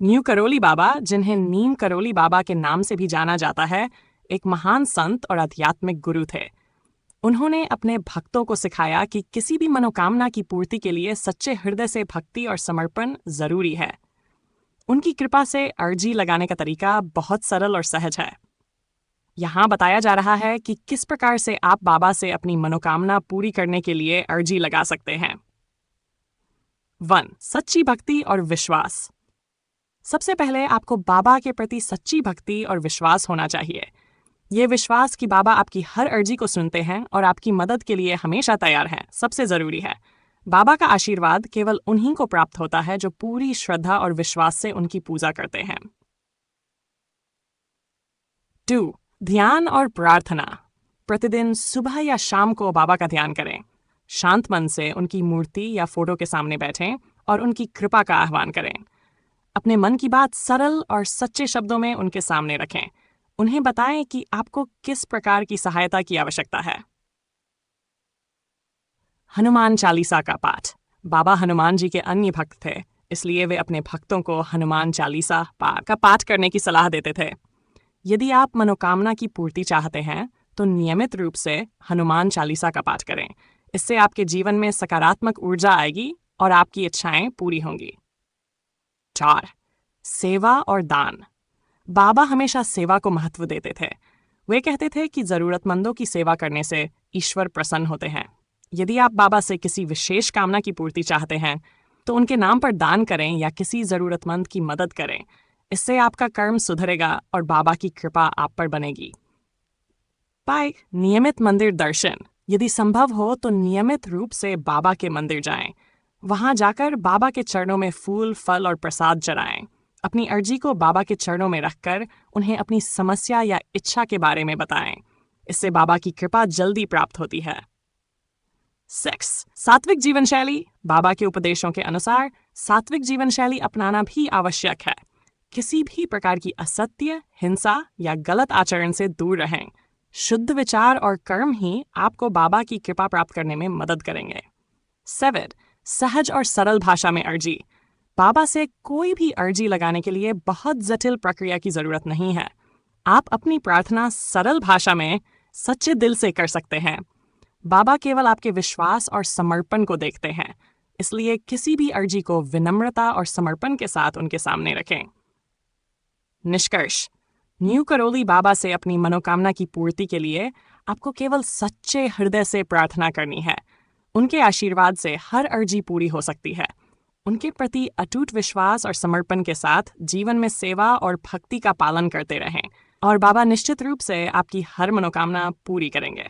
New Karoli Baba, जिन्हें नीम करोली बाबा के नाम से भी जाना जाता है, एक महान संत और आध्यात्मिक गुरु थे। उन्होंने अपने भक्तों को सिखाया कि किसी भी मनोकामना की पूर्ति के लिए सच्चे हृदय से भक्ति और समर्पण जरूरी है। उनकी कृपा से अर्जी लगाने का तरीका बहुत सरल और सहज है। यहाँ बताया जा रहा है कि किस प्रकार से आप बाबा से अपनी मनोकामना पूरी करने के लिए अर्जी लगा सकते हैं। 1. सच्ची भक्ति और विश्वास। सबसे पहले आपको बाबा के प्रति सच्ची भक्ति और विश्वास होना चाहिए। ये विश्वास कि बाबा आपकी हर अर्जी को सुनते हैं और आपकी मदद के लिए हमेशा तैयार हैं, सबसे जरूरी है। बाबा का आशीर्वाद केवल उन्हीं को प्राप्त होता है जो पूरी श्रद्धा और विश्वास से उनकी पूजा करते हैं। 2. ध्यान और प्रार्थना। प्रतिदिन सुबह या शाम को बाबा का ध्यान करें। शांत मन से उनकी मूर्ति या फोटो के सामने बैठें और उनकी कृपा का आह्वान करें। अपने मन की बात सरल और सच्चे शब्दों में उनके सामने रखें। उन्हें बताएं कि आपको किस प्रकार की सहायता की आवश्यकता है। हनुमान चालीसा का पाठ। बाबा हनुमान जी के अन्य भक्त थे, इसलिए वे अपने भक्तों को हनुमान चालीसा का पाठ करने की सलाह देते थे। यदि आप मनोकामना की पूर्ति चाहते हैं तो नियमित रूप से हनुमान चालीसा का पाठ करें। इससे आपके जीवन में सकारात्मक ऊर्जा आएगी और आपकी इच्छाएं पूरी होंगी। 4. सेवा और दान। बाबा हमेशा सेवा को महत्व देते थे। वे कहते थे कि जरूरतमंदों की सेवा करने से ईश्वर प्रसन्न होते हैं। यदि आप बाबा से किसी विशेष कामना की पूर्ति चाहते हैं तो उनके नाम पर दान करें या किसी जरूरतमंद की मदद करें। इससे आपका कर्म सुधरेगा और बाबा की कृपा आप पर बनेगी। 5. नियमित मंदिर दर्शन। यदि संभव हो तो नियमित रूप से बाबा के मंदिर जाएं। वहां जाकर बाबा के चरणों में फूल, फल और प्रसाद चढ़ाएं। अपनी अर्जी को बाबा के चरणों में रखकर उन्हें अपनी समस्या या इच्छा के बारे में बताएं। इससे बाबा की कृपा जल्दी प्राप्त होती है। 6. सात्विक जीवन शैली। बाबा के उपदेशों के अनुसार सात्विक जीवन शैली अपनाना भी आवश्यक है। किसी भी प्रकार की असत्य, हिंसा या गलत आचरण से दूर रहें। शुद्ध विचार और कर्म ही आपको बाबा की कृपा प्राप्त करने में मदद करेंगे। 7. सहज और सरल भाषा में अर्जी। बाबा से कोई भी अर्जी लगाने के लिए बहुत जटिल प्रक्रिया की जरूरत नहीं है। आप अपनी प्रार्थना सरल भाषा में सच्चे दिल से कर सकते हैं। बाबा केवल आपके विश्वास और समर्पण को देखते हैं, इसलिए किसी भी अर्जी को विनम्रता और समर्पण के साथ उनके सामने रखें। निष्कर्ष। न्यू करोली बाबा से अपनी मनोकामना की पूर्ति के लिए आपको केवल सच्चे हृदय से प्रार्थना करनी है। उनके आशीर्वाद से हर अर्जी पूरी हो सकती है। उनके प्रति अटूट विश्वास और समर्पण के साथ जीवन में सेवा और भक्ति का पालन करते रहें और बाबा निश्चित रूप से आपकी हर मनोकामना पूरी करेंगे।